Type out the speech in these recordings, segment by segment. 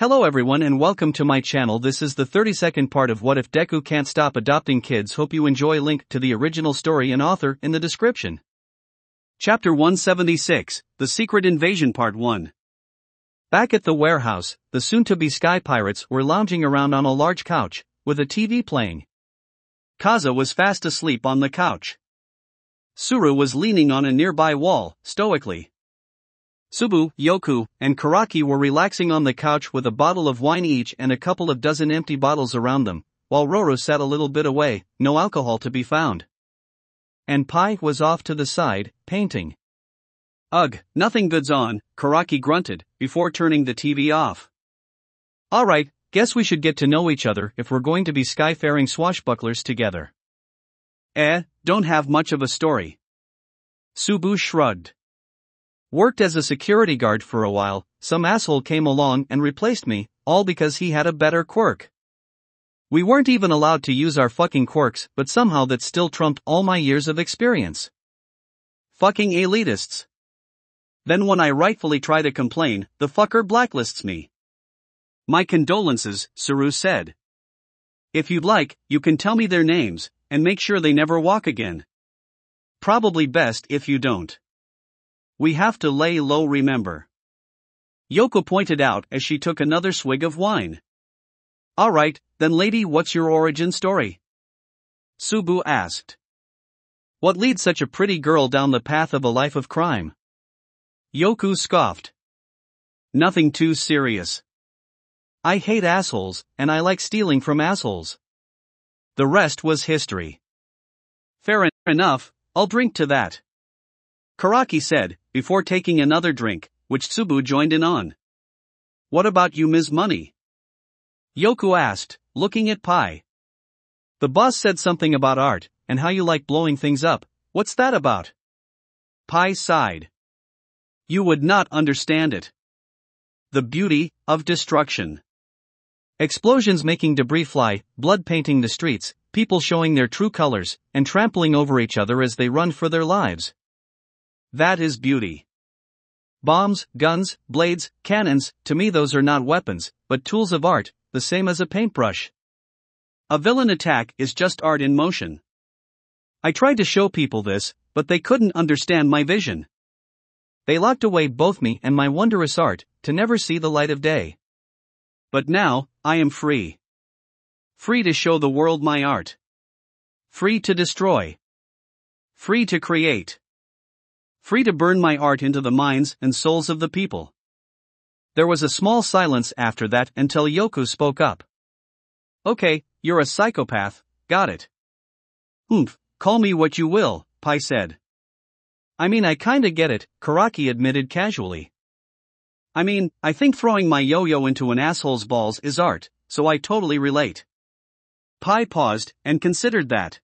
Hello everyone and welcome to my channel. This is the 32nd part of What If Deku Can't Stop Adopting Kids. Hope you enjoy. Link to the original story and author in the description. Chapter 176, The Secret Invasion Part 1. Back at the warehouse, the soon-to-be Sky Pirates were lounging around on a large couch, with a TV playing. Kaza was fast asleep on the couch. Suru was leaning on a nearby wall, stoically. Subu, Yoku, and Karaki were relaxing on the couch with a bottle of wine each and a couple of dozen empty bottles around them, while Roro sat a little bit away, no alcohol to be found. And Pai was off to the side, painting. Ugh, nothing good's on, Karaki grunted, before turning the TV off. Alright, guess we should get to know each other if we're going to be skyfaring swashbucklers together. Don't have much of a story. Subu shrugged. Worked as a security guard for a while, some asshole came along and replaced me, all because he had a better quirk. We weren't even allowed to use our fucking quirks, but somehow that still trumped all my years of experience. Fucking elitists. Then when I rightfully try to complain, the fucker blacklists me. My condolences, Suru said. If you'd like, you can tell me their names, and make sure they never walk again. Probably best if you don't. We have to lay low, remember. Yoko pointed out as she took another swig of wine. Alright, then lady, what's your origin story? Subu asked. What leads such a pretty girl down the path of a life of crime? Yoku scoffed. Nothing too serious. I hate assholes, and I like stealing from assholes. The rest was history. Fair enough, I'll drink to that. Karaki said, before taking another drink, which Subu joined in on. What about you, Ms. Money? Yoku asked, looking at Pai. The boss said something about art, and how you like blowing things up. What's that about? Pai sighed. You would not understand it. The beauty of destruction. Explosions making debris fly, blood painting the streets, people showing their true colors, and trampling over each other as they run for their lives. That is beauty. Bombs, guns, blades, cannons, to me those are not weapons, but tools of art, the same as a paintbrush. A villain attack is just art in motion. I tried to show people this, but they couldn't understand my vision. They locked away both me and my wondrous art, to never see the light of day. But now, I am free. Free to show the world my art. Free to destroy. Free to create. Free to burn my art into the minds and souls of the people. There was a small silence after that until Yoku spoke up. Okay, you're a psychopath, got it. Call me what you will, Pai said. I mean, I kinda get it, Karaki admitted casually. I mean, I think throwing my yo-yo into an asshole's balls is art, so I totally relate. Pai paused and considered that.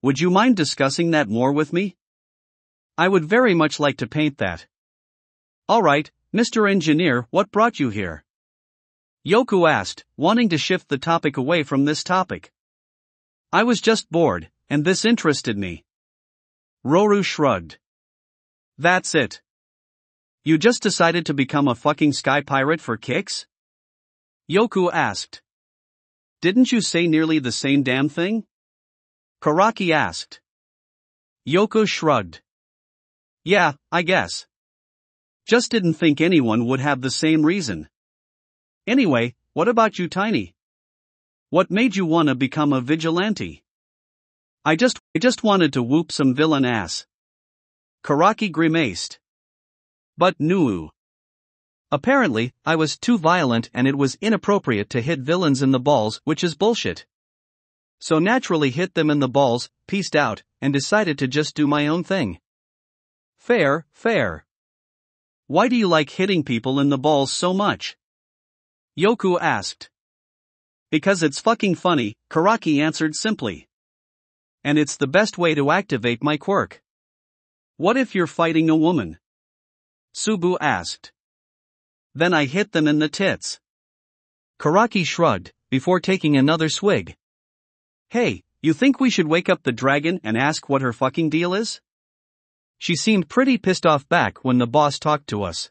Would you mind discussing that more with me? I would very much like to paint that. Alright, Mr. Engineer, what brought you here? Yoku asked, wanting to shift the topic away from this topic. I was just bored, and this interested me. Roru shrugged. That's it. You just decided to become a fucking sky pirate for kicks? Yoku asked. Didn't you say nearly the same damn thing? Karaki asked. Yoku shrugged. Yeah, I guess. Just didn't think anyone would have the same reason. Anyway, what about you, Tiny? What made you wanna become a vigilante? I just wanted to whoop some villain ass. Karaki grimaced. But no. Apparently, I was too violent and it was inappropriate to hit villains in the balls, which is bullshit. So naturally hit them in the balls, peaced out, and decided to just do my own thing. Fair. Why do you like hitting people in the balls so much? Yoku asked. Because it's fucking funny, Karaki answered simply. And it's the best way to activate my quirk. What if you're fighting a woman? Subu asked. Then I hit them in the tits. Karaki shrugged, before taking another swig. Hey, you think we should wake up the dragon and ask what her fucking deal is? She seemed pretty pissed off back when the boss talked to us.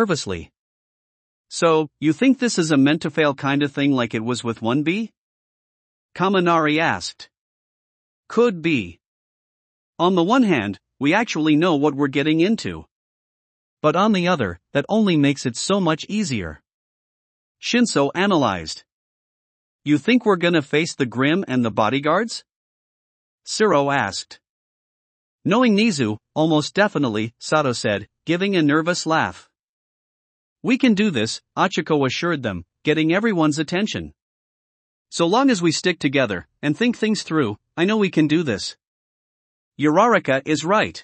nervously. So, you think this is a meant to fail kinda thing like it was with 1B? Kaminari asked. Could be. On the one hand, we actually know what we're getting into. But on the other, that only makes it so much easier. Shinso analyzed. You think we're gonna face the Grim and the bodyguards? Siro asked. Knowing Nizu, almost definitely, Sato said, giving a nervous laugh. We can do this, Achiko assured them, getting everyone's attention. So long as we stick together, and think things through, I know we can do this. Uraraka is right.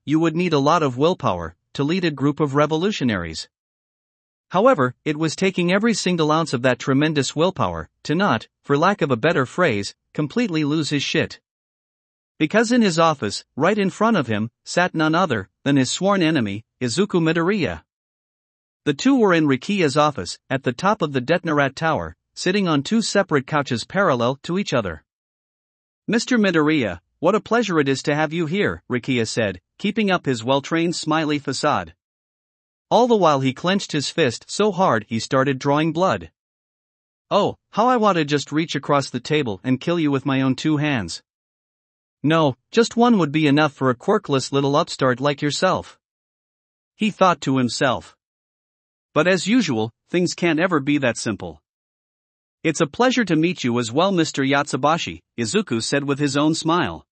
you would need a lot of willpower to lead a group of revolutionaries. However, it was taking every single ounce of that tremendous willpower to not, for lack of a better phrase, completely lose his shit. Because in his office, right in front of him, sat none other than his sworn enemy, Izuku Midoriya. The two were in Rikiya's office, at the top of the Detnarat Tower, sitting on two separate couches parallel to each other. "Mr. Midoriya, what a pleasure it is to have you here," Rikiya said, keeping up his well-trained smiley facade. All the while he clenched his fist so hard he started drawing blood. "Oh, how I want to just reach across the table and kill you with my own two hands. No, just one would be enough for a quirkless little upstart like yourself," he thought to himself. But as usual, things can't ever be that simple. "It's a pleasure to meet you as well, Mr. Yatsubashi," Izuku said with his own smile.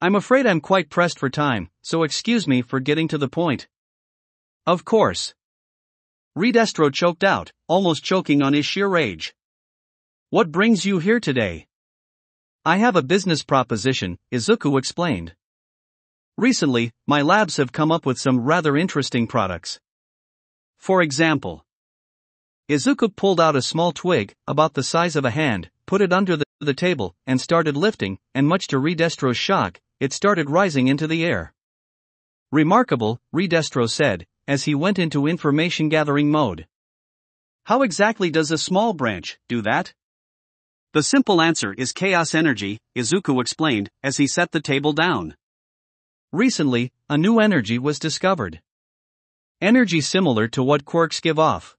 "I'm afraid I'm quite pressed for time, so excuse me for getting to the point." "Of course." Redestro choked out, almost choking on his sheer rage. "What brings you here today?" "I have a business proposition," Izuku explained. "Recently, my labs have come up with some rather interesting products. For example," Izuku pulled out a small twig, about the size of a hand, put it under the table, and started lifting, and much to Redestro's shock, it started rising into the air. "Remarkable," Redestro said, as he went into information-gathering mode. "How exactly does a small branch do that?" "The simple answer is chaos energy," Izuku explained, as he set the table down. "Recently, a new energy was discovered. Energy similar to what quirks give off.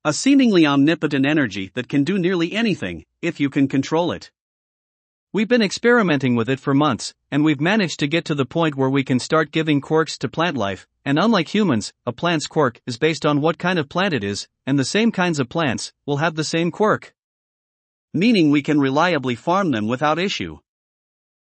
A seemingly omnipotent energy that can do nearly anything, if you can control it. We've been experimenting with it for months, and we've managed to get to the point where we can start giving quirks to plant life, and unlike humans, a plant's quirk is based on what kind of plant it is, and the same kinds of plants will have the same quirk. Meaning we can reliably farm them without issue.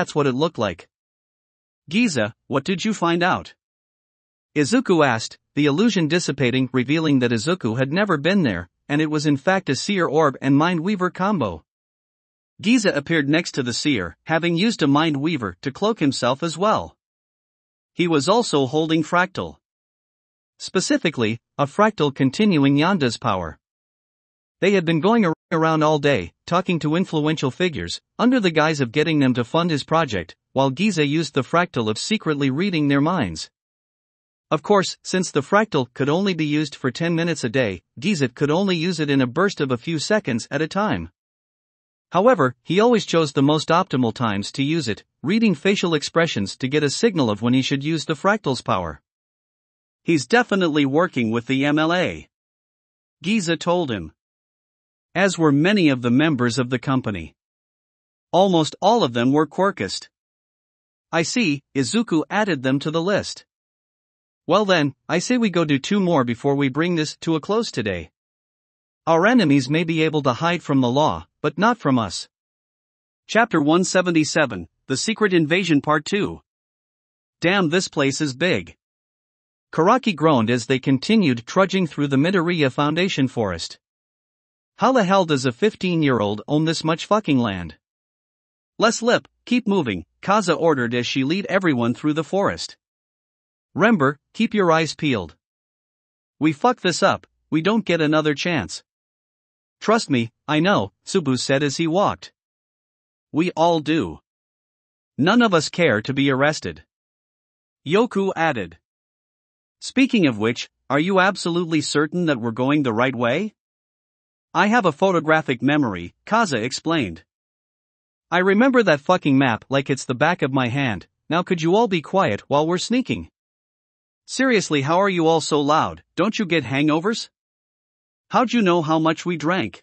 that's what it looked like. Giza, what did you find out? Izuku asked, the illusion dissipating, revealing that Izuku had never been there, and it was in fact a seer orb and mind weaver combo. Giza appeared next to the seer, having used a mind weaver to cloak himself as well. He was also holding fractal. Specifically, a fractal continuing Yanda's power. They had been going around all day, talking to influential figures, under the guise of getting them to fund his project, while Giza used the fractal of secretly reading their minds. Of course, since the fractal could only be used for 10 minutes a day, Giza could only use it in a burst of a few seconds at a time. However, he always chose the most optimal times to use it, reading facial expressions to get a signal of when he should use the fractal's power. He's definitely working with the MLA. Giza told him. As were many of the members of the company. Almost all of them were quirkist. I see, Izuku added them to the list. Well then, I say we go do 2 more before we bring this to a close today. Our enemies may be able to hide from the law, but not from us. Chapter 177, The Secret Invasion Part 2. Damn, this place is big. Karaki groaned as they continued trudging through the Midoriya Foundation forest. How the hell does a 15-year-old own this much fucking land? Less lip, keep moving, Kaza ordered as she led everyone through the forest. Remember, keep your eyes peeled. We fuck this up, we don't get another chance. Trust me, I know, Subu said as he walked. We all do. None of us care to be arrested. Yoku added. Speaking of which, are you absolutely certain that we're going the right way? I have a photographic memory, Kaza explained. I remember that fucking map like it's the back of my hand. Now could you all be quiet while we're sneaking? Seriously, how are you all so loud? Don't you get hangovers? How'd you know how much we drank?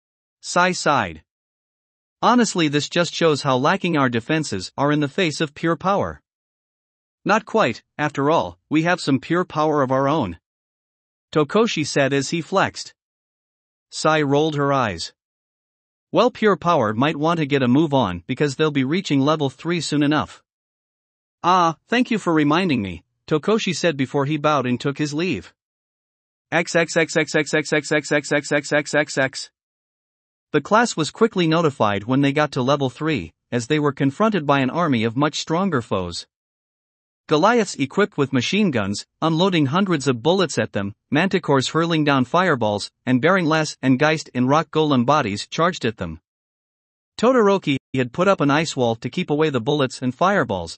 Sai sighed. Honestly, this just shows how lacking our defenses are in the face of pure power. Not quite, after all, we have some pure power of our own. Tokoshi said as he flexed. Sai rolled her eyes. Well, pure power might want to get a move on because they'll be reaching level 3 soon enough. Ah, thank you for reminding me, Tokoshi said before he bowed and took his leave. XXXXXXXXXXXXXXXX. The class was quickly notified when they got to level 3, as they were confronted by an army of much stronger foes. Goliaths equipped with machine guns, unloading hundreds of bullets at them, manticores hurling down fireballs, and bearing Lass and Geist in rock golem bodies charged at them. Todoroki had put up an ice wall to keep away the bullets and fireballs,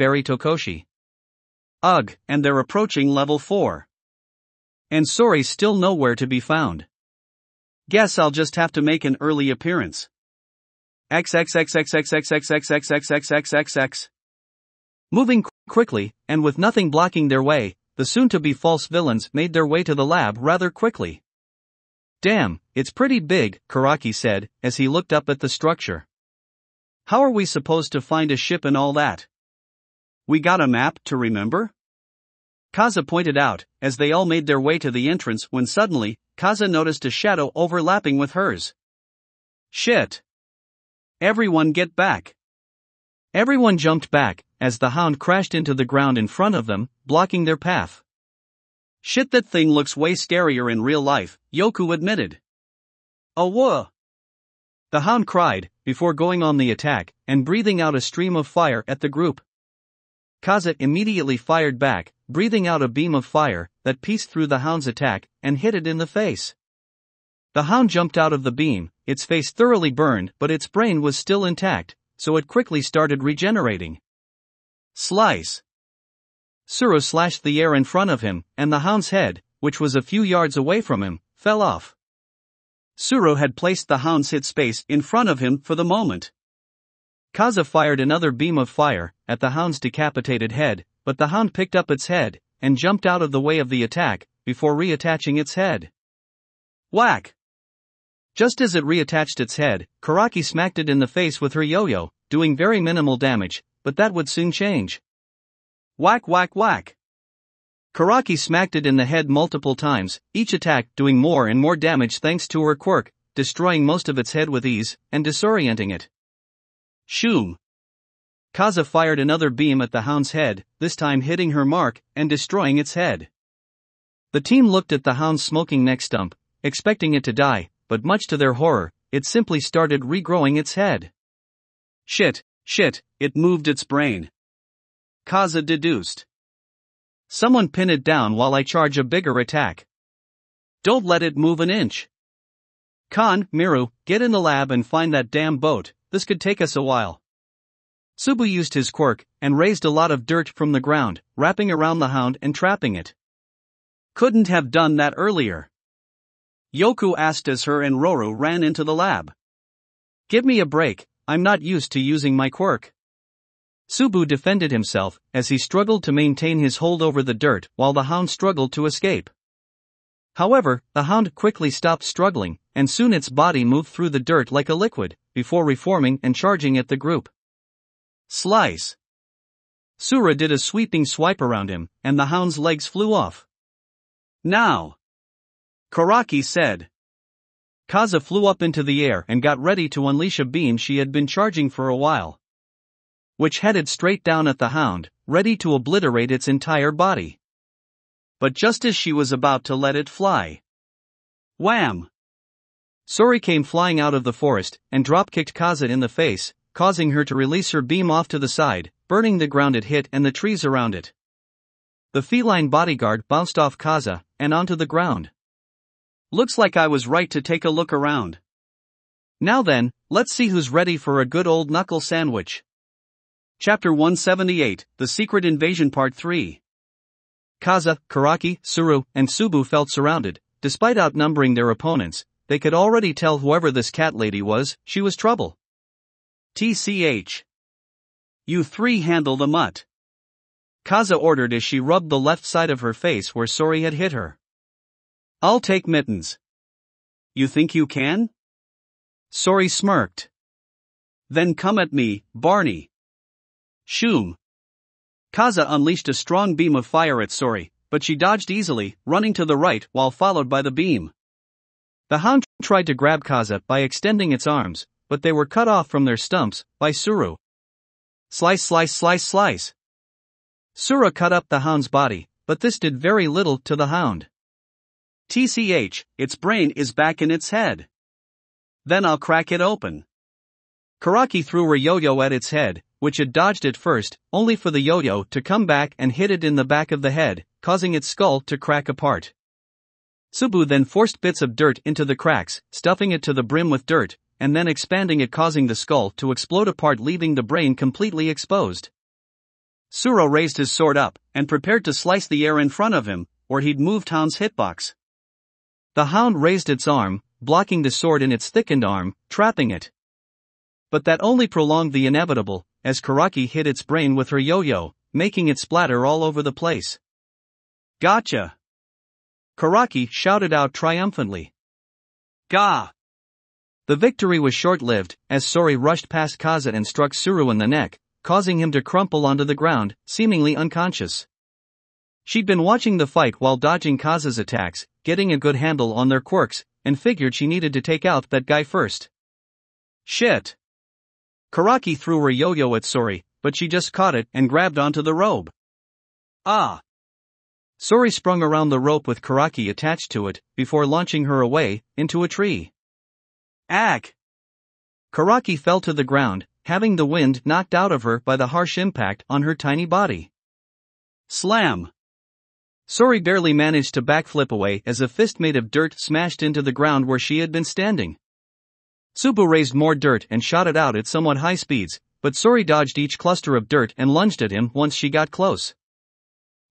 bury Tokoshi. Ugh, and they're approaching level 4. And Sori's still nowhere to be found. Guess I'll just have to make an early appearance. XXXXXXXXXXXXXXX. Moving quickly, and with nothing blocking their way, the soon-to-be false villains made their way to the lab rather quickly. Damn, it's pretty big, Karaki said, as he looked up at the structure. How are we supposed to find a ship and all that? We got a map to remember? Kaza pointed out, as they all made their way to the entrance when suddenly, Kaza noticed a shadow overlapping with hers. Shit! Everyone get back. Everyone jumped back, as the hound crashed into the ground in front of them, blocking their path. Shit, that thing looks way scarier in real life, Yoku admitted. Oh whoa! The hound cried, before going on the attack, and breathing out a stream of fire at the group. Kaza immediately fired back, breathing out a beam of fire that pierced through the hound's attack and hit it in the face. The hound jumped out of the beam, its face thoroughly burned, but its brain was still intact, so it quickly started regenerating. Slice! Suro slashed the air in front of him, and the hound's head, which was a few yards away from him, fell off. Suro had placed the hound's hit space in front of him for the moment. Kaza fired another beam of fire at the hound's decapitated head, but the hound picked up its head and jumped out of the way of the attack before reattaching its head. Whack! Just as it reattached its head, Karaki smacked it in the face with her yo-yo, doing very minimal damage, but that would soon change. Whack whack whack! Karaki smacked it in the head multiple times, each attack doing more and more damage thanks to her quirk, destroying most of its head with ease and disorienting it. Shoom! Kaza fired another beam at the hound's head, this time hitting her mark and destroying its head. The team looked at the hound's smoking neck stump, expecting it to die, but much to their horror, it simply started regrowing its head. Shit, it moved its brain. Kaza deduced. Someone pin it down while I charge a bigger attack. Don't let it move an inch. Kan, Miru, get in the lab and find that damn boat, this could take us a while. Subu used his quirk and raised a lot of dirt from the ground, wrapping around the hound and trapping it. Couldn't have done that earlier. Yoku asked as her and Roru ran into the lab. Give me a break, I'm not used to using my quirk. Subu defended himself as he struggled to maintain his hold over the dirt while the hound struggled to escape. However, the hound quickly stopped struggling, and soon its body moved through the dirt like a liquid, before reforming and charging at the group. Slice! Sura did a sweeping swipe around him, and the hound's legs flew off. Now! Karaki said. Kaza flew up into the air and got ready to unleash a beam she had been charging for a while, which headed straight down at the hound, ready to obliterate its entire body. But just as she was about to let it fly, wham! Sori came flying out of the forest and drop-kicked Kaza in the face, causing her to release her beam off to the side, burning the ground it hit and the trees around it. The feline bodyguard bounced off Kaza and onto the ground. Looks like I was right to take a look around. Now then, let's see who's ready for a good old knuckle sandwich. Chapter 178, The Secret Invasion Part 3. Kaza, Karaki, Suru, and Subu felt surrounded. Despite outnumbering their opponents, they could already tell whoever this cat lady was, she was trouble. TCH. You three handle the mutt. Kaza ordered as she rubbed the left side of her face where Sori had hit her. I'll take mittens. You think you can? Sori smirked. Then come at me, Barney. Shoom. Kaza unleashed a strong beam of fire at Sori, but she dodged easily, running to the right while followed by the beam. The hound tried to grab Kaza by extending its arms, but they were cut off from their stumps by Suru. Slice slice slice slice. Sura cut up the hound's body, but this did very little to the hound. TCH, its brain is back in its head. Then I'll crack it open. Karaki threw her yo-yo at its head, which had dodged it first, only for the yo-yo to come back and hit it in the back of the head, causing its skull to crack apart. Subu then forced bits of dirt into the cracks, stuffing it to the brim with dirt, and then expanding it, causing the skull to explode apart, leaving the brain completely exposed. Suro raised his sword up and prepared to slice the air in front of him, or he'd moved hound's hitbox. The hound raised its arm, blocking the sword in its thickened arm, trapping it. But that only prolonged the inevitable, as Karaki hit its brain with her yo-yo, making it splatter all over the place. Gotcha! Karaki shouted out triumphantly. Gah! The victory was short-lived, as Sori rushed past Kaza and struck Suru in the neck, causing him to crumple onto the ground, seemingly unconscious. She'd been watching the fight while dodging Kaza's attacks, getting a good handle on their quirks, and figured she needed to take out that guy first. Shit! Karaki threw her yo-yo at Sori, but she just caught it and grabbed onto the rope. Ah! Sori sprung around the rope with Karaki attached to it, before launching her away, into a tree. Ack! Karaki fell to the ground, having the wind knocked out of her by the harsh impact on her tiny body. Slam! Sori barely managed to backflip away as a fist made of dirt smashed into the ground where she had been standing. Subu raised more dirt and shot it out at somewhat high speeds, but Sori dodged each cluster of dirt and lunged at him once she got close.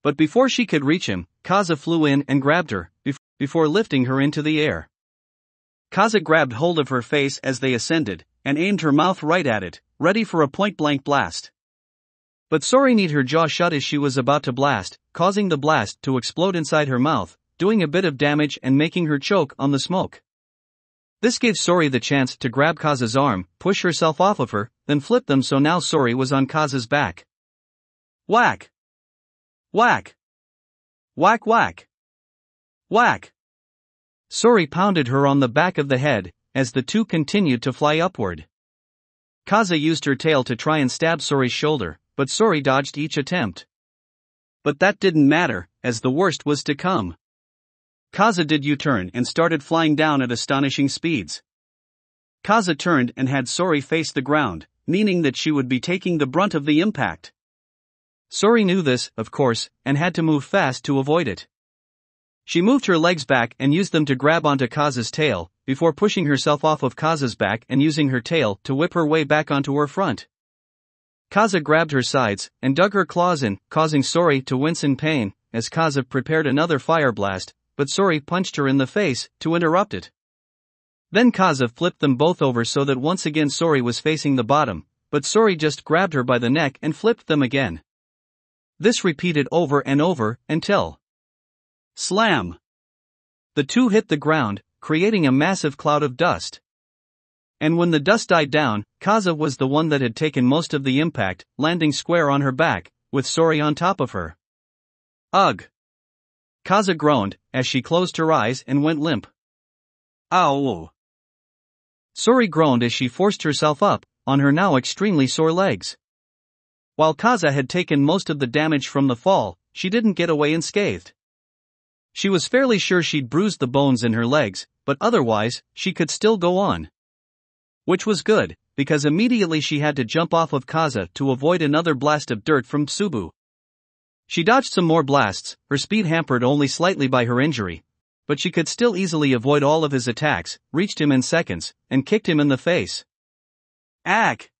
But before she could reach him, Kaza flew in and grabbed her, before lifting her into the air. Kaza grabbed hold of her face as they ascended, and aimed her mouth right at it, ready for a point-blank blast. But Sori knit her jaw shut as she was about to blast, causing the blast to explode inside her mouth, doing a bit of damage and making her choke on the smoke. This gave Sori the chance to grab Kaza's arm, push herself off of her, then flip them so now Sori was on Kaza's back. Whack! Whack! Whack whack! Whack! Sori pounded her on the back of the head, as the two continued to fly upward. Kaza used her tail to try and stab Sori's shoulder, but Sori dodged each attempt. But that didn't matter, as the worst was to come. Kaza did U-turn and started flying down at astonishing speeds. Kaza turned and had Sori face the ground, meaning that she would be taking the brunt of the impact. Sori knew this, of course, and had to move fast to avoid it. She moved her legs back and used them to grab onto Kaza's tail, before pushing herself off of Kaza's back and using her tail to whip her way back onto her front. Kaza grabbed her sides and dug her claws in, causing Sori to wince in pain, as Kaza prepared another fire blast, but Sori punched her in the face to interrupt it. Then Kaza flipped them both over so that once again Sori was facing the bottom, but Sori just grabbed her by the neck and flipped them again. This repeated over and over, until slam! The two hit the ground, creating a massive cloud of dust. And when the dust died down, Kaza was the one that had taken most of the impact, landing square on her back, with Sori on top of her. Ugh! Kaza groaned, as she closed her eyes and went limp. Ow! Sori groaned as she forced herself up, on her now extremely sore legs. While Kaza had taken most of the damage from the fall, she didn't get away unscathed. She was fairly sure she'd bruised the bones in her legs, but otherwise, she could still go on. Which was good, because immediately she had to jump off of Kaza to avoid another blast of dirt from Subu. She dodged some more blasts, her speed hampered only slightly by her injury, but she could still easily avoid all of his attacks, reached him in seconds, and kicked him in the face. Ack!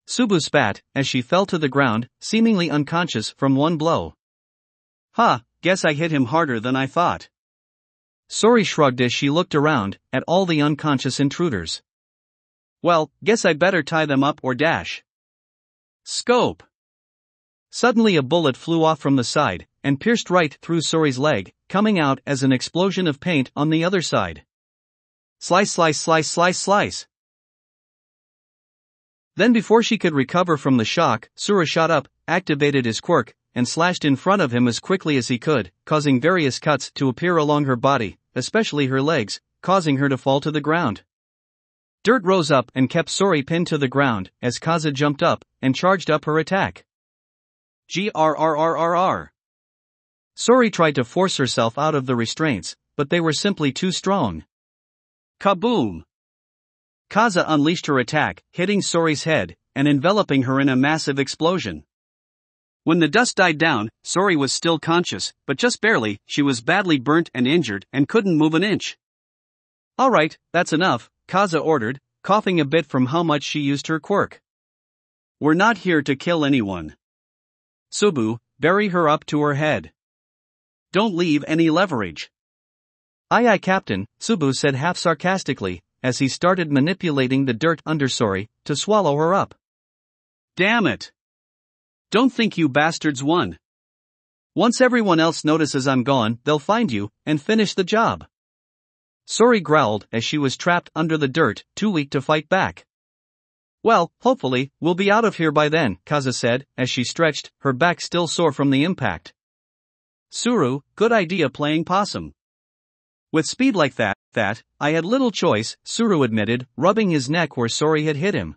Subu spat, as she fell to the ground, seemingly unconscious from one blow. Huh, guess I hit him harder than I thought. Sori shrugged as she looked around, at all the unconscious intruders. Well, guess I better tie them up or dash. Scope! Suddenly a bullet flew off from the side, and pierced right through Sori's leg, coming out as an explosion of paint on the other side. Slice slice slice slice slice! Then before she could recover from the shock, Sura shot up, activated his quirk, and slashed in front of him as quickly as he could, causing various cuts to appear along her body, especially her legs, causing her to fall to the ground. Dirt rose up and kept Sori pinned to the ground, as Kaza jumped up, and charged up her attack. Grrrrrrr. Sori tried to force herself out of the restraints, but they were simply too strong. Kaboom! Kaza unleashed her attack, hitting Sori's head, and enveloping her in a massive explosion. When the dust died down, Sori was still conscious, but just barely. She was badly burnt and injured and couldn't move an inch. Alright, that's enough, Kaza ordered, coughing a bit from how much she used her quirk. We're not here to kill anyone. Subu, bury her up to her head. Don't leave any leverage. Aye aye Captain, Subu said half sarcastically, as he started manipulating the dirt under Sori, to swallow her up. Damn it! Don't think you bastards won. Once everyone else notices I'm gone, they'll find you, and finish the job. Sori growled as she was trapped under the dirt, too weak to fight back. Well, hopefully, we'll be out of here by then, Kaza said, as she stretched, her back still sore from the impact. Suru, good idea playing possum. With speed like that, I had little choice, Suru admitted, rubbing his neck where Sori had hit him.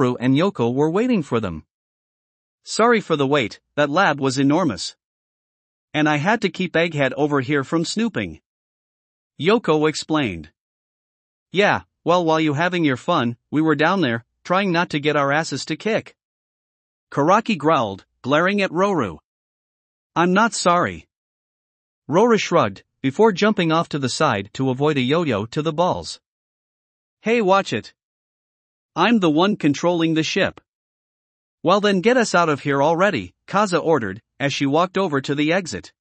Roru and Yoko were waiting for them. Sorry for the wait, that lab was enormous. And I had to keep Egghead over here from snooping. Yoko explained. Yeah, well, while you having your fun, we were down there, trying not to get our asses to kick. Karaki growled, glaring at Roru. I'm not sorry. Roru shrugged, before jumping off to the side to avoid a yo-yo to the balls. Hey, watch it. I'm the one controlling the ship. Well then get us out of here already, Kaza ordered, as she walked over to the exit.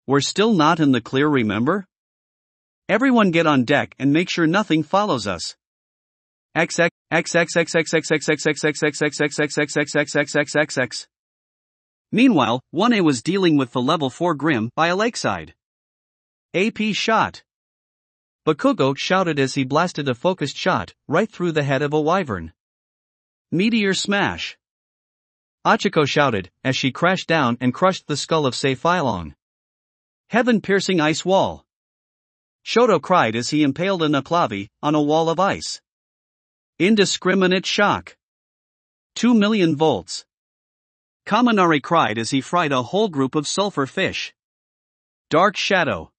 We're still not in the clear, remember? Everyone get on deck and make sure nothing follows us. Meanwhile, 1A was dealing with the level 4 Grim by a lakeside. AP shot. Bakugo shouted as he blasted a focused shot right through the head of a wyvern. Meteor smash. Achiko shouted as she crashed down and crushed the skull of Seiphylong. Heaven-piercing ice wall. Shoto cried as he impaled a Nuclavi on a wall of ice. Indiscriminate shock. 2 million volts. Kaminari cried as he fried a whole group of sulfur fish. Dark shadow.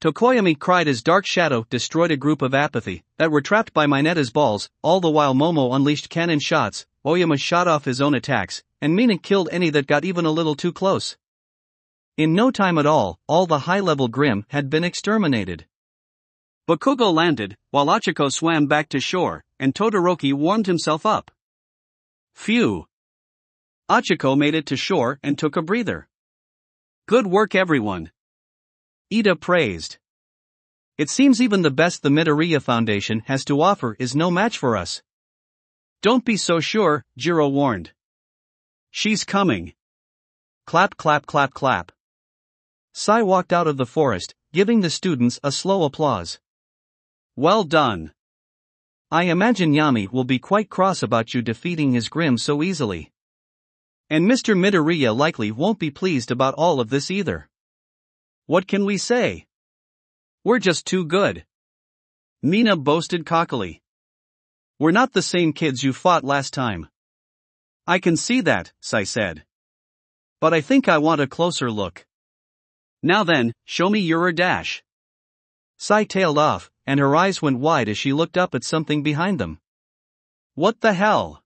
Tokoyami cried as Dark Shadow destroyed a group of apathy that were trapped by Mineta's balls, all the while Momo unleashed cannon shots, Oyama shot off his own attacks, and Mina killed any that got even a little too close. In no time at all the high-level Grim had been exterminated. Bakugo landed, while Achiko swam back to shore, and Todoroki warmed himself up. Phew. Achiko made it to shore and took a breather. Good work everyone. Ida praised. It seems even the best the Midoriya Foundation has to offer is no match for us. Don't be so sure, Jiro warned. She's coming. Clap clap clap clap. Sai walked out of the forest, giving the students a slow applause. Well done. I imagine Yami will be quite cross about you defeating his Grim so easily. And Mr. Midoriya likely won't be pleased about all of this either. What can we say? We're just too good. Mina boasted cockily. We're not the same kids you fought last time. I can see that, Sai said. But I think I want a closer look. Now then, show me your dash. Sai tailed off, and her eyes went wide as she looked up at something behind them. What the hell?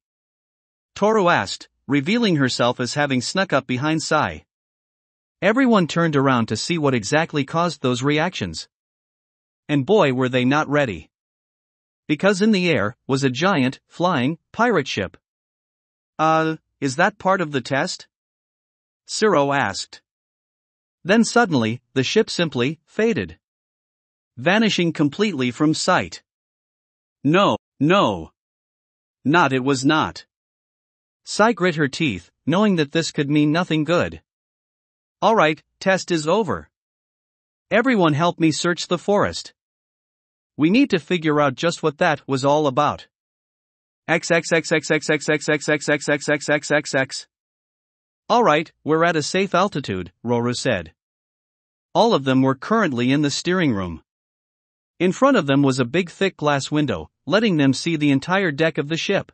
Toru asked, revealing herself as having snuck up behind Sai. Everyone turned around to see what exactly caused those reactions. And boy were they not ready. Because in the air was a giant, flying, pirate ship. Is that part of the test? Siro asked. Then suddenly, the ship simply faded. Vanishing completely from sight. No. Not it was not. Sai grit her teeth, knowing that this could mean nothing good. Alright, test is over. Everyone help me search the forest. We need to figure out just what that was all about. XXXXXXXXXXXXXXXX. Alright, we're at a safe altitude, Roru said. All of them were currently in the steering room. In front of them was a big thick glass window, letting them see the entire deck of the ship.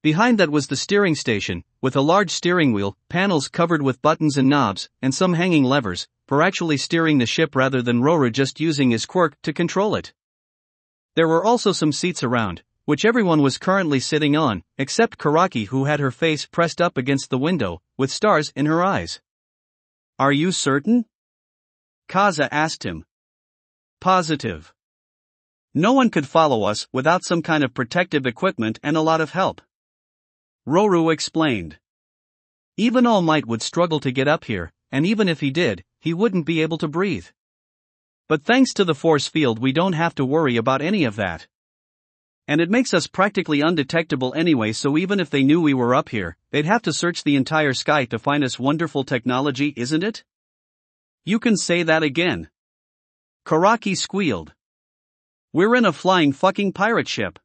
Behind that was the steering station, with a large steering wheel, panels covered with buttons and knobs, and some hanging levers, for actually steering the ship rather than Roru just using his quirk to control it. There were also some seats around, which everyone was currently sitting on, except Karaki, who had her face pressed up against the window, with stars in her eyes. Are you certain? Kaza asked him. Positive. No one could follow us without some kind of protective equipment and a lot of help. Roru explained. Even All Might would struggle to get up here, and even if he did, he wouldn't be able to breathe. But thanks to the force field, we don't have to worry about any of that. And it makes us practically undetectable anyway, so even if they knew we were up here, they'd have to search the entire sky to find us. Wonderful technology, isn't it? You can say that again. Karaki squealed. We're in a flying fucking pirate ship.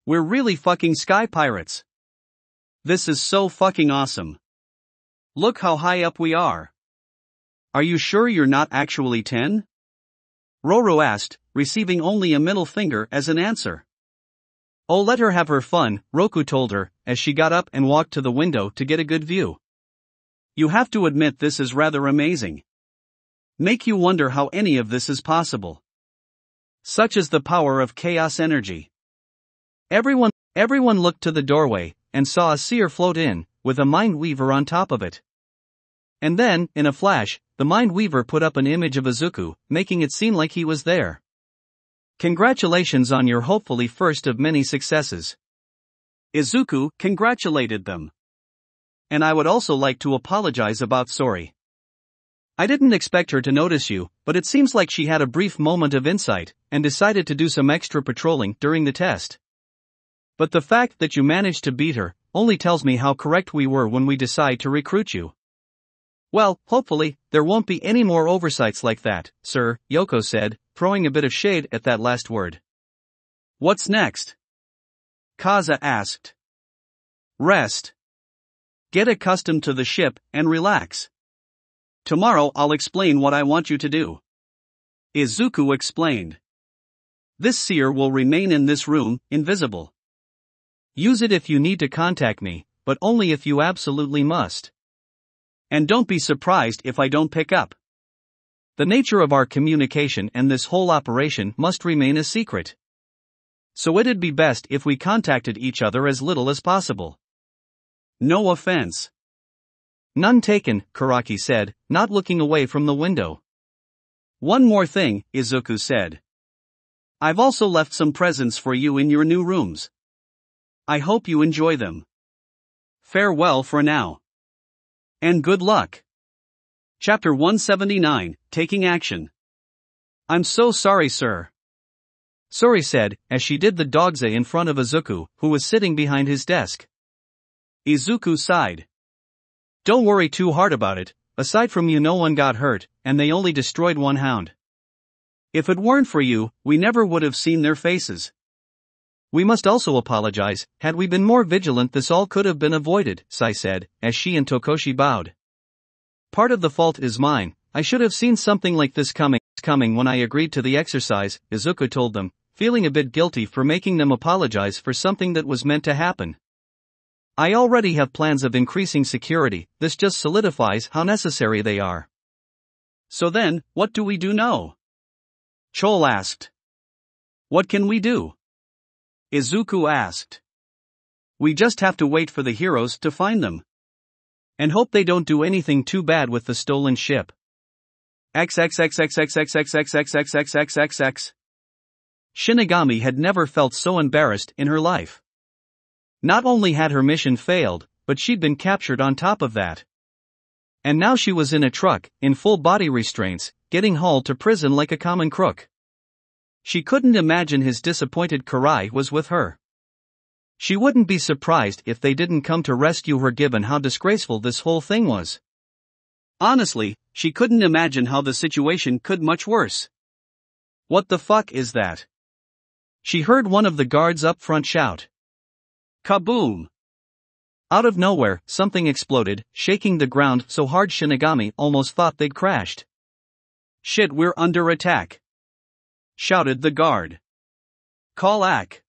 We're really fucking sky pirates. This is so fucking awesome. Look how high up we are. Are you sure you're not actually 10? Roru asked, receiving only a middle finger as an answer. Oh, let her have her fun, Roku told her, as she got up and walked to the window to get a good view. You have to admit this is rather amazing. Make you wonder how any of this is possible. Such is the power of chaos energy. Everyone looked to the doorway, and saw a seer float in, with a mind weaver on top of it. And then, in a flash, the mind weaver put up an image of Izuku, making it seem like he was there. Congratulations on your hopefully first of many successes. Izuku congratulated them. And I would also like to apologize about sorry. I didn't expect her to notice you, but it seems like she had a brief moment of insight, and decided to do some extra patrolling during the test. But the fact that you managed to beat her, only tells me how correct we were when we decide to recruit you. Well, hopefully, there won't be any more oversights like that, sir, Yoko said, throwing a bit of shade at that last word. What's next? Kaza asked. Rest. Get accustomed to the ship, and relax. Tomorrow I'll explain what I want you to do. Izuku explained. This seer will remain in this room, invisible. Use it if you need to contact me, but only if you absolutely must. And don't be surprised if I don't pick up. The nature of our communication and this whole operation must remain a secret. So it'd be best if we contacted each other as little as possible. No offense. None taken, Karaki said, not looking away from the window. One more thing, Izuku said. I've also left some presents for you in your new rooms. I hope you enjoy them. Farewell for now. And good luck. Chapter 179, Taking Action. I'm so sorry, sir. Sori said, as she did the dogze in front of Izuku, who was sitting behind his desk. Izuku sighed. Don't worry too hard about it, aside from you no one got hurt, and they only destroyed one hound. If it weren't for you, we never would have seen their faces. We must also apologize, had we been more vigilant this all could have been avoided, Sai said, as she and Tokoshi bowed. Part of the fault is mine, I should have seen something like this coming when I agreed to the exercise, Izuku told them, feeling a bit guilty for making them apologize for something that was meant to happen. I already have plans of increasing security, this just solidifies how necessary they are. So then, what do we do now? Chol asked. What can we do? Izuku asked. We just have to wait for the heroes to find them. And hope they don't do anything too bad with the stolen ship. XXXXXXXXXXXXXXXX. Shinigami had never felt so embarrassed in her life. Not only had her mission failed, but she'd been captured on top of that. And now she was in a truck, in full body restraints, getting hauled to prison like a common crook. She couldn't imagine his disappointed Karai was with her. She wouldn't be surprised if they didn't come to rescue her given how disgraceful this whole thing was. Honestly, she couldn't imagine how the situation could much worse. What the fuck is that? She heard one of the guards up front shout. Kaboom! Out of nowhere, something exploded, shaking the ground so hard Shinigami almost thought they'd crashed. "Shit, we're under attack!" shouted the guard. "Call AC."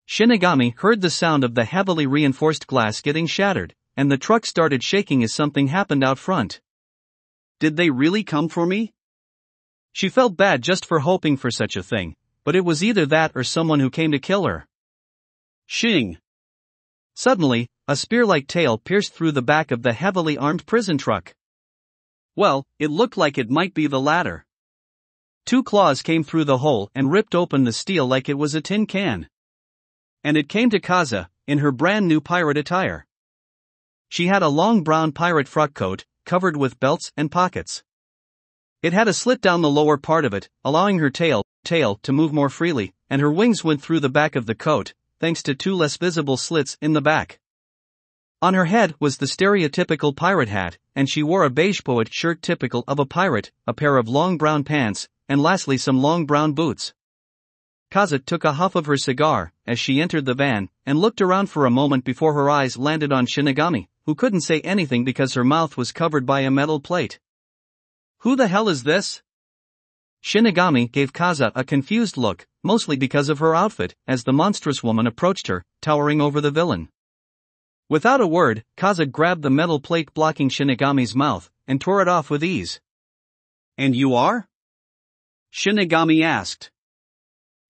Shinigami heard the sound of the heavily reinforced glass getting shattered, and the truck started shaking as something happened out front. Did they really come for me? She felt bad just for hoping for such a thing, but it was either that or someone who came to kill her. Shing! Suddenly, a spear-like tail pierced through the back of the heavily armed prison truck. Well, it looked like it might be the latter. Two claws came through the hole and ripped open the steel like it was a tin can. And it came to Kaza, in her brand new pirate attire. She had a long brown pirate frock coat, covered with belts and pockets. It had a slit down the lower part of it, allowing her tail to move more freely, and her wings went through the back of the coat, thanks to two less visible slits in the back. On her head was the stereotypical pirate hat, and she wore a beige poet shirt typical of a pirate, a pair of long brown pants, and lastly some long brown boots. Kaza took a huff of her cigar as she entered the van, and looked around for a moment before her eyes landed on Shinigami, who couldn't say anything because her mouth was covered by a metal plate. "Who the hell is this?" Shinigami gave Kaza a confused look, mostly because of her outfit, as the monstrous woman approached her, towering over the villain. Without a word, Kaza grabbed the metal plate blocking Shinigami's mouth, and tore it off with ease. "And you are?" Shinigami asked.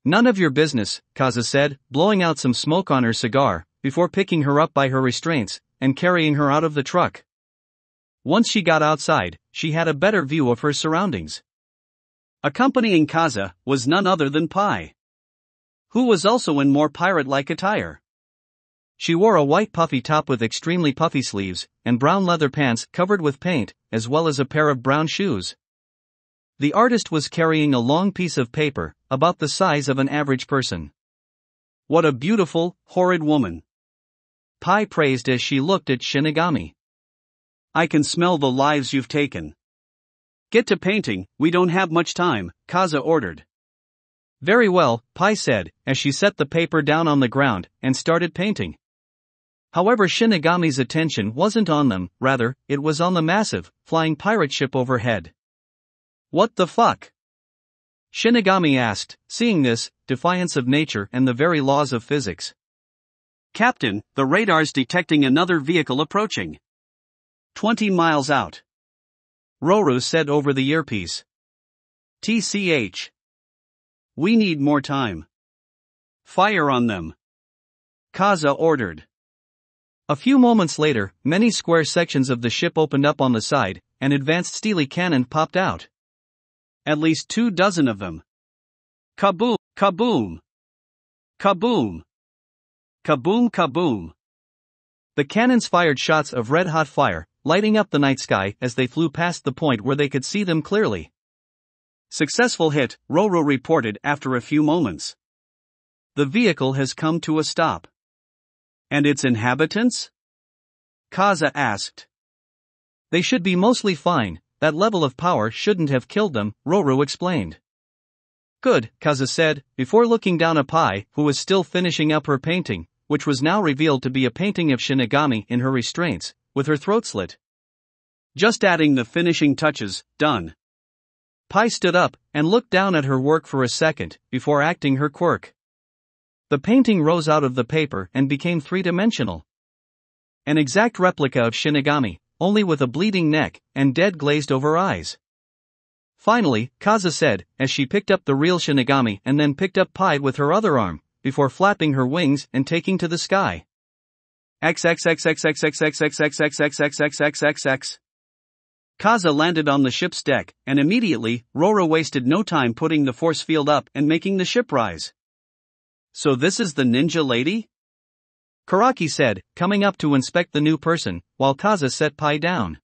"None of your business," Kaza said, blowing out some smoke on her cigar, before picking her up by her restraints, and carrying her out of the truck. Once she got outside, she had a better view of her surroundings. Accompanying Kaza was none other than Pai, who was also in more pirate-like attire. She wore a white puffy top with extremely puffy sleeves, and brown leather pants covered with paint, as well as a pair of brown shoes. The artist was carrying a long piece of paper, about the size of an average person. "What a beautiful, horrid woman," Pai praised as she looked at Shinigami. "I can smell the lives you've taken." "Get to painting, we don't have much time," Kaza ordered. "Very well," Pai said, as she set the paper down on the ground, and started painting. However, Shinigami's attention wasn't on them, rather, it was on the massive, flying pirate ship overhead. "What the fuck?" Shinigami asked, seeing this, defiance of nature and the very laws of physics. "Captain, the radar's detecting another vehicle approaching. 20 miles out," Roro said over the earpiece. "TCH. We need more time. Fire on them," Kaza ordered. A few moments later, many square sections of the ship opened up on the side, and advanced steely cannon popped out. At least 24 of them. Kaboom, kaboom, kaboom, kaboom, kaboom. The cannons fired shots of red-hot fire, lighting up the night sky as they flew past the point where they could see them clearly. "Successful hit," Roro reported after a few moments. "The vehicle has come to a stop." "And its inhabitants?" Kaza asked. "They should be mostly fine, that level of power shouldn't have killed them," Roro explained. "Good," Kaza said, before looking down at Pai, who was still finishing up her painting, which was now revealed to be a painting of Shinigami in her restraints, with her throat slit. "Just adding the finishing touches, done." Pai stood up, and looked down at her work for a second, before acting her quirk. The painting rose out of the paper and became three-dimensional. An exact replica of Shinigami, only with a bleeding neck, and dead glazed-over eyes. Finally, Kaza said, as she picked up the real Shinigami and then picked up Pai with her other arm, before flapping her wings and taking to the sky. XXXXXXXXXXXXXXXXXXX. Kaza landed on the ship's deck, and immediately, Roro wasted no time putting the force field up and making the ship rise. "So this is the ninja lady?" Karaki said, coming up to inspect the new person, while Kaza set Pai down.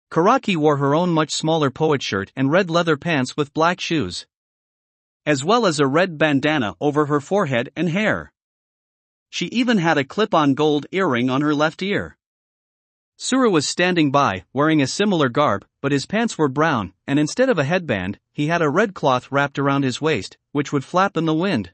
Karaki wore her own much smaller poet shirt and red leather pants with black shoes, as well as a red bandana over her forehead and hair. She even had a clip-on gold earring on her left ear. Sura was standing by, wearing a similar garb, but his pants were brown, and instead of a headband, he had a red cloth wrapped around his waist, which would flap in the wind.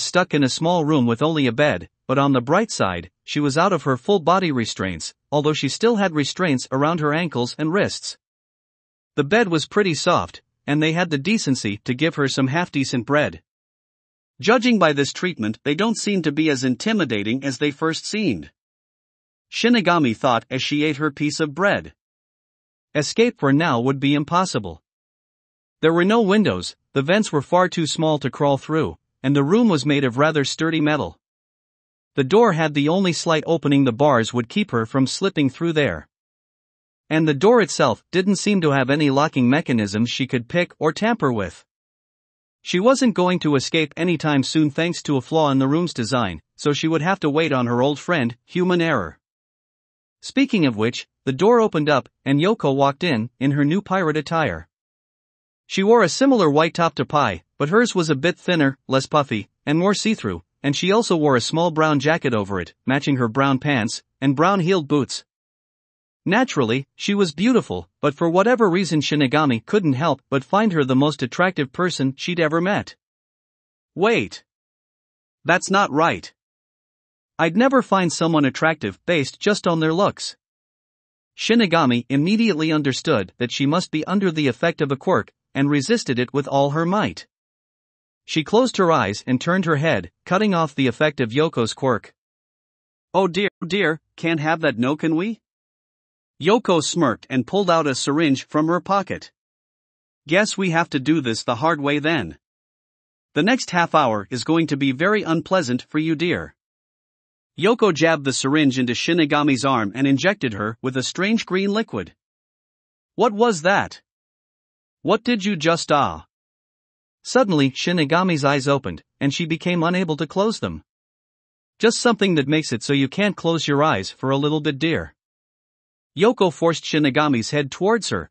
was stuck in a small room with only a bed, but on the bright side, she was out of her full body restraints, although she still had restraints around her ankles and wrists. The bed was pretty soft, and they had the decency to give her some half-decent bread. Judging by this treatment, they don't seem to be as intimidating as they first seemed. Shinigami thought as she ate her piece of bread. Escape for now would be impossible. There were no windows, the vents were far too small to crawl through, and the room was made of rather sturdy metal. The door had the only slight opening the bars would keep her from slipping through there. And the door itself didn't seem to have any locking mechanisms she could pick or tamper with. She wasn't going to escape anytime soon thanks to a flaw in the room's design, so she would have to wait on her old friend, human error. Speaking of which, the door opened up, and Yoko walked in her new pirate attire. She wore a similar white top to Pai, but hers was a bit thinner, less puffy, and more see-through, and she also wore a small brown jacket over it, matching her brown pants, and brown-heeled boots. Naturally, she was beautiful, but for whatever reason Shinigami couldn't help but find her the most attractive person she'd ever met. Wait. That's not right. I'd never find someone attractive based just on their looks. Shinigami immediately understood that she must be under the effect of a quirk, and resisted it with all her might. She closed her eyes and turned her head, cutting off the effect of Yoko's quirk. Oh dear, can't have that, no, can we? Yoko smirked and pulled out a syringe from her pocket. Guess we have to do this the hard way then. The next half hour is going to be very unpleasant for you, dear. Yoko jabbed the syringe into Shinigami's arm and injected her with a strange green liquid. What was that? What did you just Suddenly Shinigami's eyes opened, and she became unable to close them. Just something that makes it so you can't close your eyes for a little bit, dear. Yoko forced Shinigami's head towards her,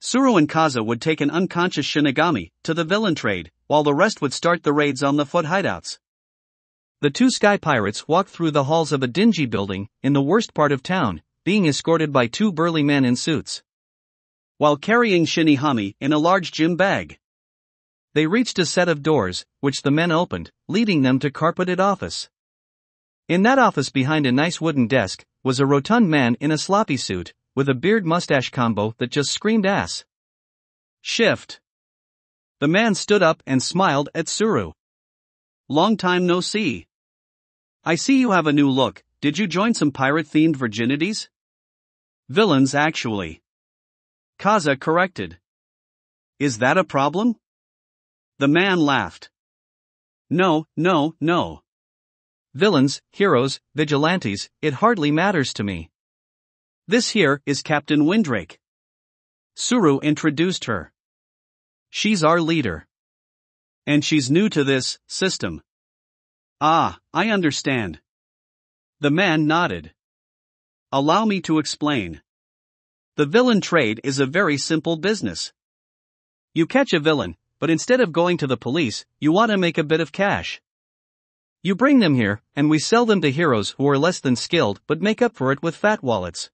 Tsuru and Kaza would take an unconscious Shinigami to the villain trade, while the rest would start the raids on the foot hideouts. The two sky pirates walked through the halls of a dingy building in the worst part of town, being escorted by two burly men in suits, while carrying Shinigami in a large gym bag. They reached a set of doors, which the men opened, leading them to carpeted office. In that office behind a nice wooden desk, was a rotund man in a sloppy suit, with a beard-mustache combo that just screamed ass. Shift. The man stood up and smiled at Tsuru. Long time no see. I see you have a new look. Did you join some pirate-themed virginities? Villains actually. Kaza corrected. Is that a problem? The man laughed. No. Villains, heroes, vigilantes, it hardly matters to me. This here is Captain Windrake. Tsuru introduced her. She's our leader. And she's new to this system. Ah, I understand. The man nodded. Allow me to explain. The villain trade is a very simple business. You catch a villain, but instead of going to the police, you want to make a bit of cash. You bring them here, and we sell them to heroes who are less than skilled but make up for it with fat wallets.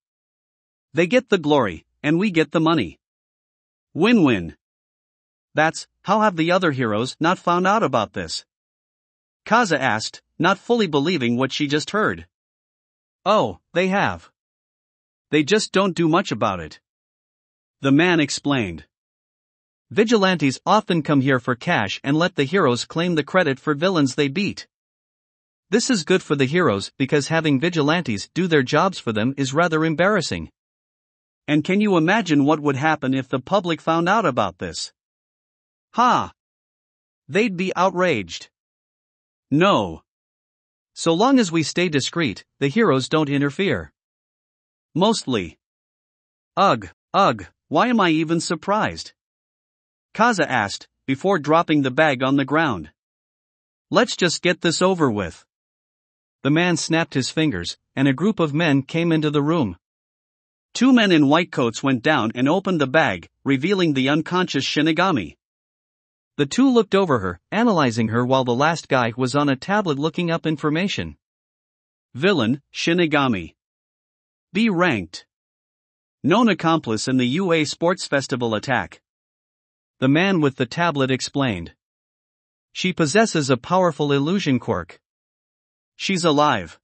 They get the glory, and we get the money. Win-win. That's, how have the other heroes not found out about this? Kaza asked, not fully believing what she just heard. Oh, they have. They just don't do much about it. The man explained. Vigilantes often come here for cash and let the heroes claim the credit for villains they beat. This is good for the heroes because having vigilantes do their jobs for them is rather embarrassing. And can you imagine what would happen if the public found out about this? Ha! They'd be outraged. No. So long as we stay discreet, the heroes don't interfere. Mostly. Ugh, why am I even surprised? Kaza asked, before dropping the bag on the ground. Let's just get this over with. The man snapped his fingers, and a group of men came into the room. Two men in white coats went down and opened the bag, revealing the unconscious Shinigami. The two looked over her, analyzing her while the last guy was on a tablet looking up information. Villain, Shinigami. B ranked. Known accomplice in the UA Sports Festival attack. The man with the tablet explained. She possesses a powerful illusion quirk. She's alive.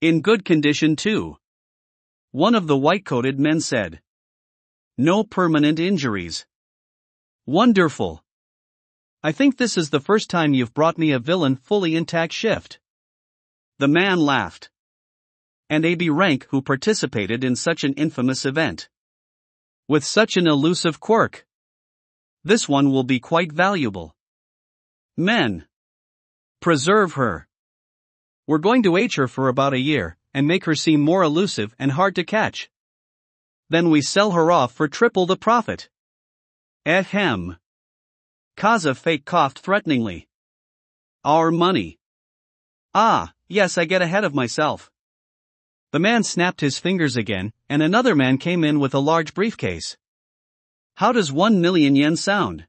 In good condition too. One of the white-coated men said. No permanent injuries. Wonderful. I think this is the first time you've brought me a villain fully intact shift. The man laughed. And AB rank who participated in such an infamous event. With such an elusive quirk. This one will be quite valuable. Men. Preserve her. We're going to age her for about a year, and make her seem more elusive and hard to catch. Then we sell her off for triple the profit. Ahem. Kaza fake coughed threateningly. Our money. Ah, yes, I get ahead of myself. The man snapped his fingers again, and another man came in with a large briefcase. How does 1 million yen sound?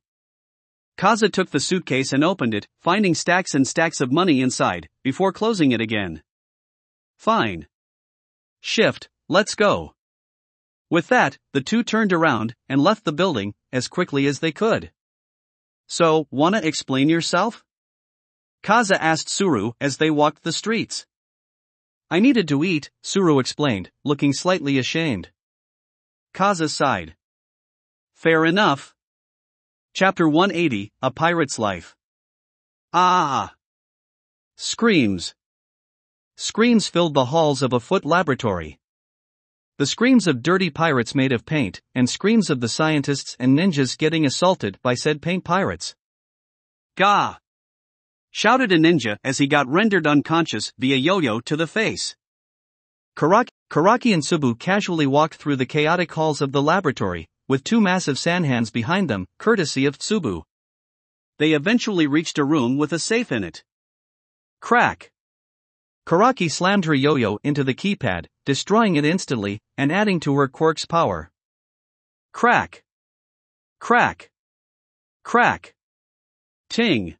Kaza took the suitcase and opened it, finding stacks and stacks of money inside, before closing it again. Fine. Shift, let's go. With that, the two turned around and left the building as quickly as they could. So, wanna explain yourself? Kaza asked Suru as they walked the streets. I needed to eat, Suru explained, looking slightly ashamed. Kaza sighed. Fair enough. Chapter 180, A Pirate's Life. Ah! Screams. Screams filled the halls of a foot laboratory. The screams of dirty pirates made of paint, and screams of the scientists and ninjas getting assaulted by said paint pirates. Gah! Shouted a ninja as he got rendered unconscious via yo-yo to the face. Karaki and Subu casually walked through the chaotic halls of the laboratory, with two massive sanhans behind them, courtesy of Subu. They eventually reached a room with a safe in it. Crack! Karaki slammed her yo-yo into the keypad, destroying it instantly, and adding to her quirk's power. Crack! Crack! Crack! Ting!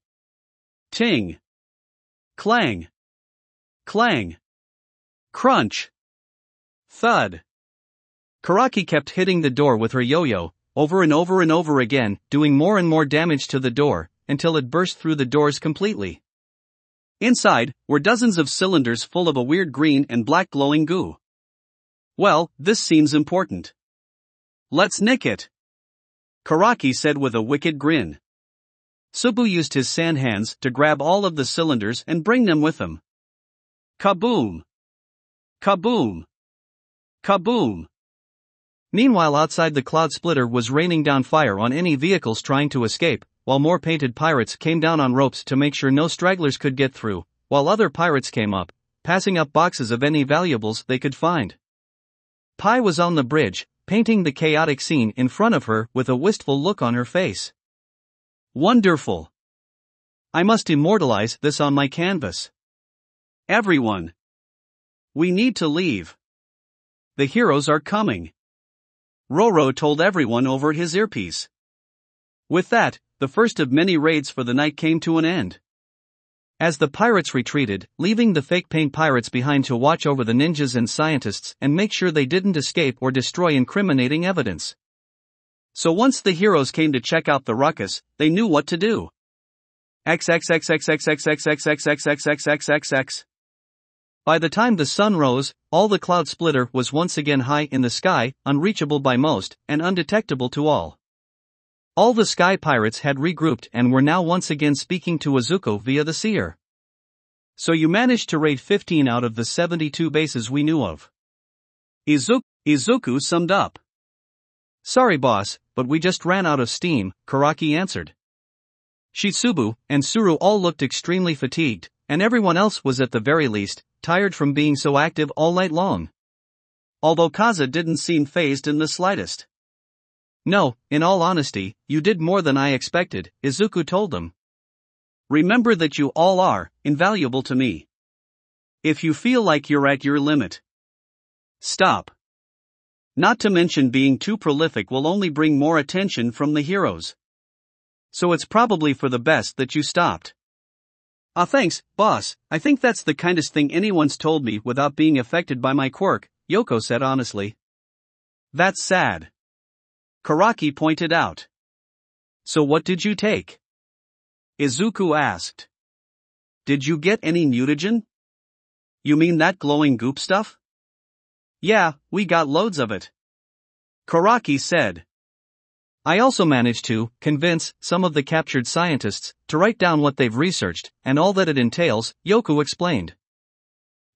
Ting! Clang! Clang! Crunch! Thud! Karaki kept hitting the door with her yo-yo, over and over and over again, doing more and more damage to the door, until it burst through the doors completely. Inside were dozens of cylinders full of a weird green and black glowing goo. Well, this seems important. Let's nick it. Karaki said with a wicked grin. Subu used his sand hands to grab all of the cylinders and bring them with him. Kaboom! Kaboom! Kaboom! Meanwhile, outside, the cloud splitter was raining down fire on any vehicles trying to escape, while more painted pirates came down on ropes to make sure no stragglers could get through, while other pirates came up, passing up boxes of any valuables they could find. Pai was on the bridge, painting the chaotic scene in front of her with a wistful look on her face. Wonderful! I must immortalize this on my canvas. Everyone! We need to leave. The heroes are coming. Roro told everyone over his earpiece. With that, the first of many raids for the night came to an end. As the pirates retreated, leaving the fake paint pirates behind to watch over the ninjas and scientists and make sure they didn't escape or destroy incriminating evidence. So once the heroes came to check out the ruckus, they knew what to do. XXXXXXXXXXXXXXXX. By the time the sun rose, all the cloud splitter was once again high in the sky, unreachable by most, and undetectable to all. All the sky pirates had regrouped and were now once again speaking to Izuku via the seer. So you managed to raid 15 out of the 72 bases we knew of. Izuku summed up. Sorry boss, but we just ran out of steam, Karaki answered. Shitsubu and Suru all looked extremely fatigued, and everyone else was at the very least tired from being so active all night long. Although Kaza didn't seem fazed in the slightest. No, in all honesty, you did more than I expected, Izuku told them. Remember that you all are invaluable to me. If you feel like you're at your limit, stop. Not to mention being too prolific will only bring more attention from the heroes. So it's probably for the best that you stopped. Thanks, boss, I think that's the kindest thing anyone's told me without being affected by my quirk, Yoko said honestly. That's sad. Karaki pointed out. So what did you take? Izuku asked. Did you get any mutagen? You mean that glowing goop stuff? Yeah, we got loads of it. Karaki said. I also managed to convince some of the captured scientists to write down what they've researched and all that it entails, Yoko explained.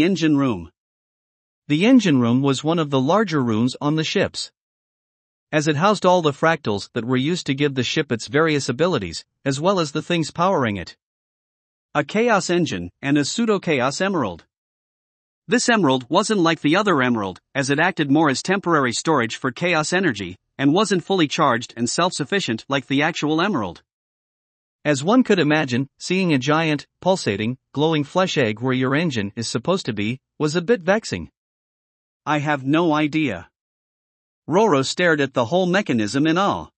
the engine room. The engine room was one of the larger rooms on the ships, as it housed all the fractals that were used to give the ship its various abilities, as well as the things powering it. A chaos engine, and a pseudo-chaos emerald. This emerald wasn't like the other emerald, as it acted more as temporary storage for chaos energy, and wasn't fully charged and self-sufficient like the actual emerald. As one could imagine, seeing a giant, pulsating, glowing flesh egg where your engine is supposed to be, was a bit vexing. I have no idea. Roro stared at the whole mechanism in awe.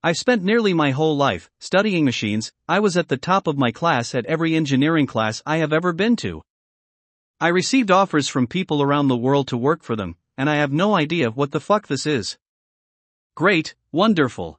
I've spent nearly my whole life studying machines. I was at the top of my class at every engineering class I have ever been to. I received offers from people around the world to work for them, and I have no idea what the fuck this is. Great, wonderful.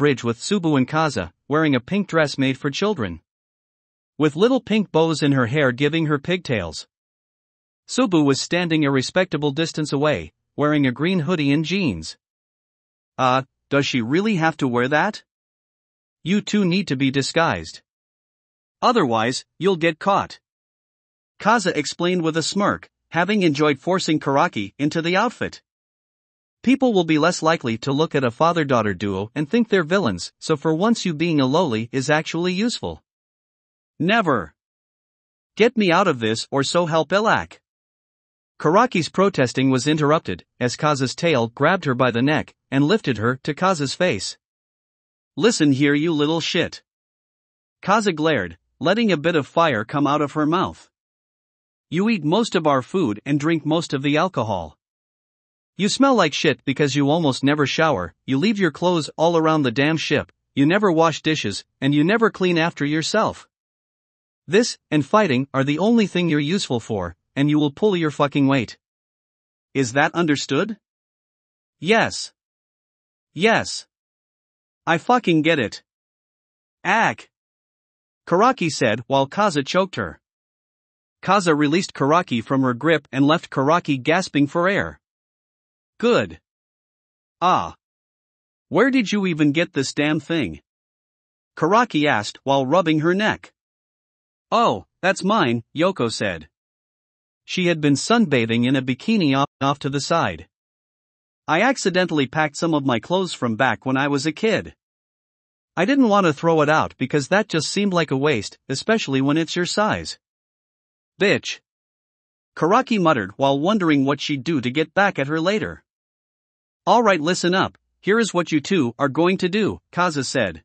bridge with Subu and Kaza, wearing a pink dress made for children, with little pink bows in her hair giving her pigtails. Subu was standing a respectable distance away, wearing a green hoodie and jeans. Does she really have to wear that? You two need to be disguised. Otherwise, you'll get caught. Kaza explained with a smirk, having enjoyed forcing Karaki into the outfit. People will be less likely to look at a father-daughter duo and think they're villains, so for once you being a loli is actually useful. Never. Get me out of this or so help Elak. Karaki's protesting was interrupted, as Kaza's tail grabbed her by the neck and lifted her to Kaza's face. Listen here, you little shit. Kaza glared, letting a bit of fire come out of her mouth. You eat most of our food and drink most of the alcohol. You smell like shit because you almost never shower, you leave your clothes all around the damn ship, you never wash dishes, and you never clean after yourself. This, and fighting, are the only thing you're useful for, and you will pull your fucking weight. Is that understood? Yes. Yes. I fucking get it. Ack. Karaki said while Kaza choked her. Kaza released Karaki from her grip and left Karaki gasping for air. Good. Where did you even get this damn thing? Karaki asked while rubbing her neck. Oh, that's mine, Yoko said. She had been sunbathing in a bikini off to the side. I accidentally packed some of my clothes from back when I was a kid. I didn't want to throw it out because that just seemed like a waste, especially when it's your size. Bitch. Karaki muttered while wondering what she'd do to get back at her later. Alright, listen up, here is what you two are going to do, Kaza said.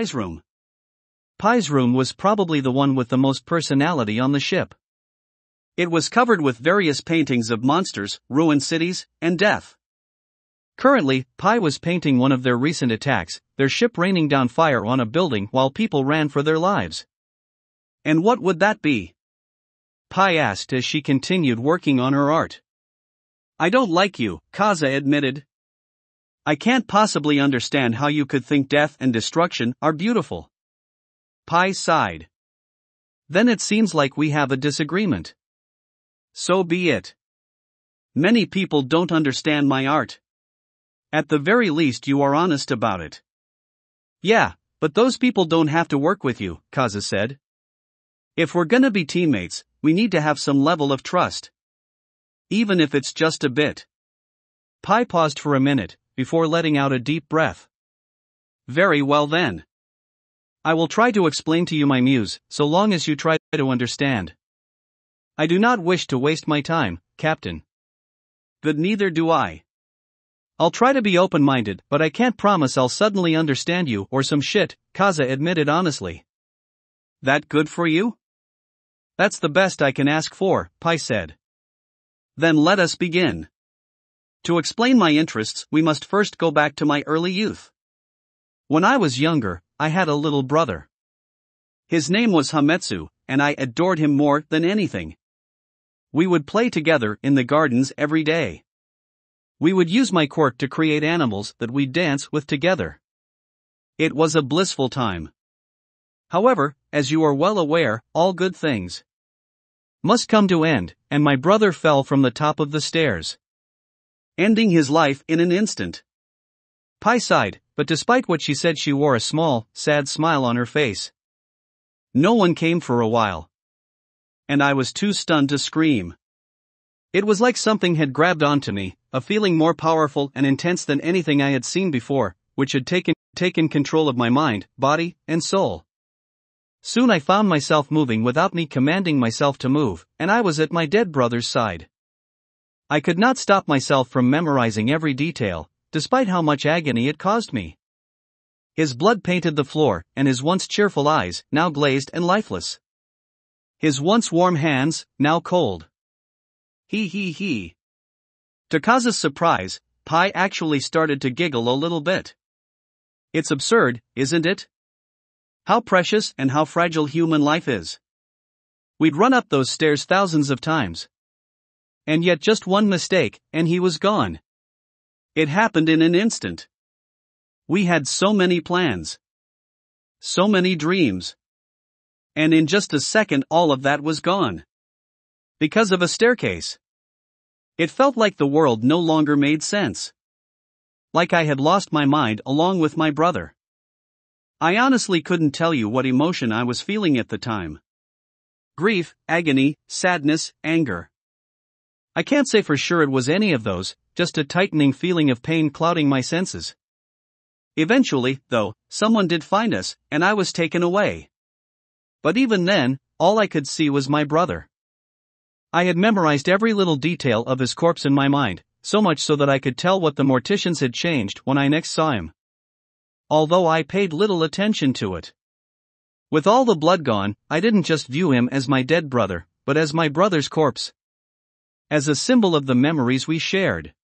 Pai's room. Pai's room was probably the one with the most personality on the ship. It was covered with various paintings of monsters, ruined cities, and death. Currently, Pai was painting one of their recent attacks, their ship raining down fire on a building while people ran for their lives. And what would that be? Pai asked as she continued working on her art. I don't like you, Kaza admitted. I can't possibly understand how you could think death and destruction are beautiful. Pai sighed. Then it seems like we have a disagreement. So be it. Many people don't understand my art. At the very least you are honest about it. Yeah, but those people don't have to work with you, Kaza said. If we're gonna be teammates, we need to have some level of trust. Even if it's just a bit. Pai paused for a minute, before letting out a deep breath. Very well then. I will try to explain to you my muse, so long as you try to understand. I do not wish to waste my time, Captain. But neither do I. I'll try to be open-minded, but I can't promise I'll suddenly understand you or some shit, Kaza admitted honestly. That good for you? That's the best I can ask for, Pai said. Then let us begin. To explain my interests, we must first go back to my early youth. When I was younger, I had a little brother. His name was Hametsu, and I adored him more than anything. We would play together in the gardens every day. We would use my quirk to create animals that we'd dance with together. It was a blissful time. However, as you are well aware, all good things must come to end, and my brother fell from the top of the stairs, ending his life in an instant. Pai sighed, but despite what she said she wore a small, sad smile on her face. No one came for a while. And I was too stunned to scream. It was like something had grabbed onto me, a feeling more powerful and intense than anything I had seen before, which had taken control of my mind, body, and soul. Soon I found myself moving without me commanding myself to move, and I was at my dead brother's side. I could not stop myself from memorizing every detail, despite how much agony it caused me. His blood painted the floor, and his once cheerful eyes, now glazed and lifeless. His once warm hands, now cold. He. To Kaza's surprise, Pai actually started to giggle a little bit. It's absurd, isn't it? How precious and how fragile human life is. We'd run up those stairs thousands of times. And yet just one mistake, and he was gone. It happened in an instant. We had so many plans. So many dreams. And in just a second all of that was gone. Because of a staircase. It felt like the world no longer made sense. Like I had lost my mind along with my brother. I honestly couldn't tell you what emotion I was feeling at the time. Grief, agony, sadness, anger. I can't say for sure it was any of those, just a tightening feeling of pain clouding my senses. Eventually, though, someone did find us, and I was taken away. But even then, all I could see was my brother. I had memorized every little detail of his corpse in my mind, so much so that I could tell what the morticians had changed when I next saw him. Although I paid little attention to it. With all the blood gone, I didn't just view him as my dead brother, but as my brother's corpse. As a symbol of the memories we shared.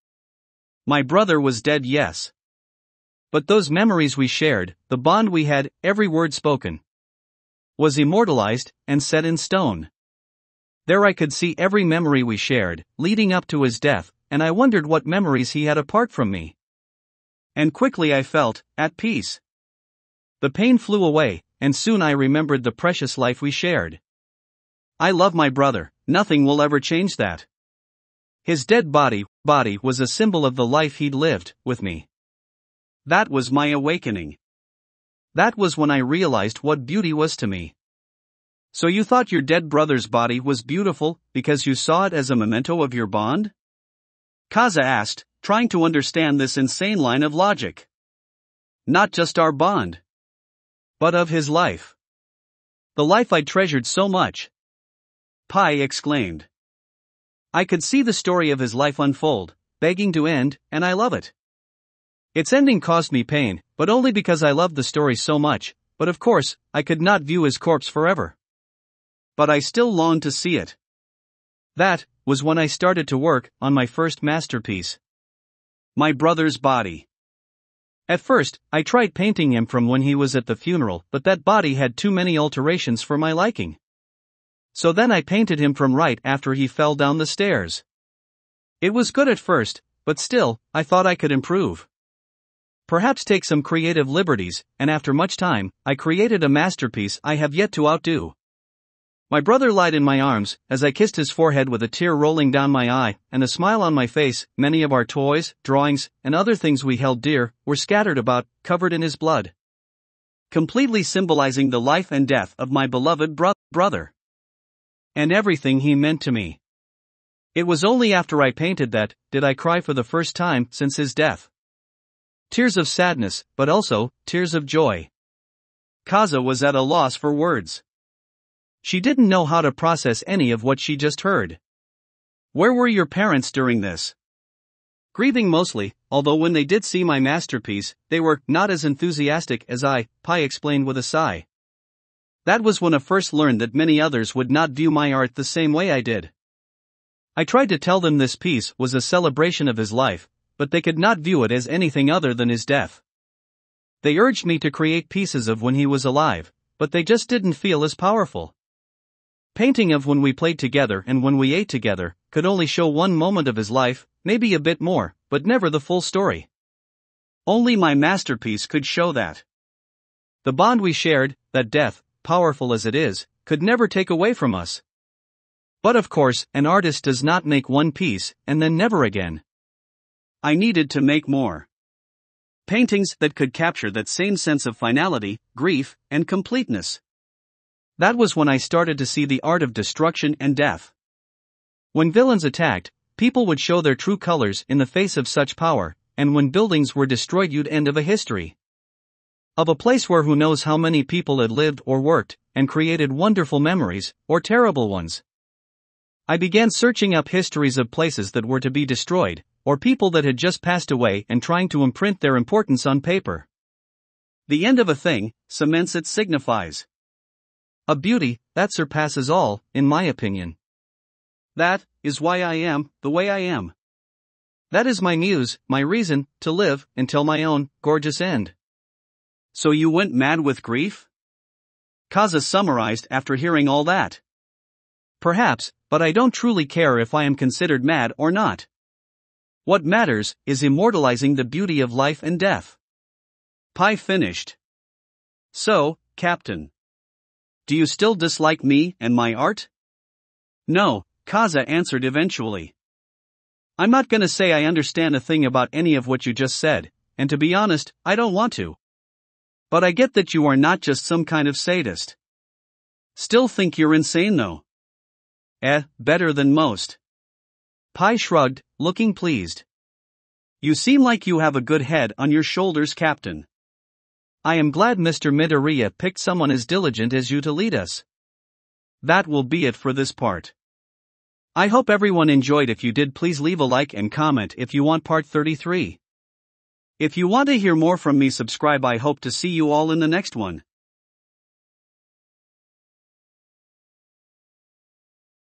My brother was dead, yes. But those memories we shared, the bond we had, every word spoken, was immortalized and set in stone. There I could see every memory we shared, leading up to his death, and I wondered what memories he had apart from me. And quickly I felt at peace. The pain flew away, and soon I remembered the precious life we shared. I love my brother, nothing will ever change that. His dead body was a symbol of the life he'd lived, with me. That was my awakening. That was when I realized what beauty was to me. So you thought your dead brother's body was beautiful, because you saw it as a memento of your bond? Kaza asked, trying to understand this insane line of logic. Not just our bond, but of his life. The life I treasured so much. Pai exclaimed. I could see the story of his life unfold, begging to end, and I love it. Its ending caused me pain, but only because I loved the story so much, but of course, I could not view his corpse forever. But I still longed to see it. That was when I started to work on my first masterpiece. My brother's body. At first, I tried painting him from when he was at the funeral, but that body had too many alterations for my liking. So then I painted him from right after he fell down the stairs. It was good at first, but still, I thought I could improve. Perhaps take some creative liberties, and after much time, I created a masterpiece I have yet to outdo. My brother lied in my arms, as I kissed his forehead with a tear rolling down my eye, and a smile on my face. Many of our toys, drawings, and other things we held dear, were scattered about, covered in his blood. Completely symbolizing the life and death of my beloved brother. And everything he meant to me. It was only after I painted that, did I cry for the first time since his death. Tears of sadness, but also, tears of joy. Kaza was at a loss for words. She didn't know how to process any of what she just heard. Where were your parents during this? Grieving mostly, although when they did see my masterpiece, they were not as enthusiastic as Pai explained with a sigh. That was when I first learned that many others would not view my art the same way I did. I tried to tell them this piece was a celebration of his life, but they could not view it as anything other than his death. They urged me to create pieces of when he was alive, but they just didn't feel as powerful. Painting of when we played together and when we ate together could only show one moment of his life, maybe a bit more, but never the full story. Only my masterpiece could show that. The bond we shared, that death, powerful as it is, could never take away from us. But of course, an artist does not make one piece, and then never again. I needed to make more. Paintings that could capture that same sense of finality, grief, and completeness. That was when I started to see the art of destruction and death. When villains attacked, people would show their true colors in the face of such power, and when buildings were destroyed, you'd end of a history. Of a place where who knows how many people had lived or worked, and created wonderful memories, or terrible ones. I began searching up histories of places that were to be destroyed, or people that had just passed away, and trying to imprint their importance on paper. The end of a thing cements it signifies a beauty that surpasses all, in my opinion. That is why I am the way I am. That is my muse, my reason to live until my own gorgeous end. So you went mad with grief? Kaza summarized after hearing all that. Perhaps, but I don't truly care if I am considered mad or not. What matters is immortalizing the beauty of life and death. Pai finished. So, Captain. Do you still dislike me and my art? No, Kaza answered eventually. I'm not gonna say I understand a thing about any of what you just said, and to be honest, I don't want to. But I get that you are not just some kind of sadist. Still think you're insane though. Better than most. Pai shrugged, looking pleased. You seem like you have a good head on your shoulders, Captain. I am glad Mr. Midoriya picked someone as diligent as you to lead us. That will be it for this part. I hope everyone enjoyed. If you did, please leave a like and comment if you want part 33. If you want to hear more from me, subscribe. I hope to see you all in the next one.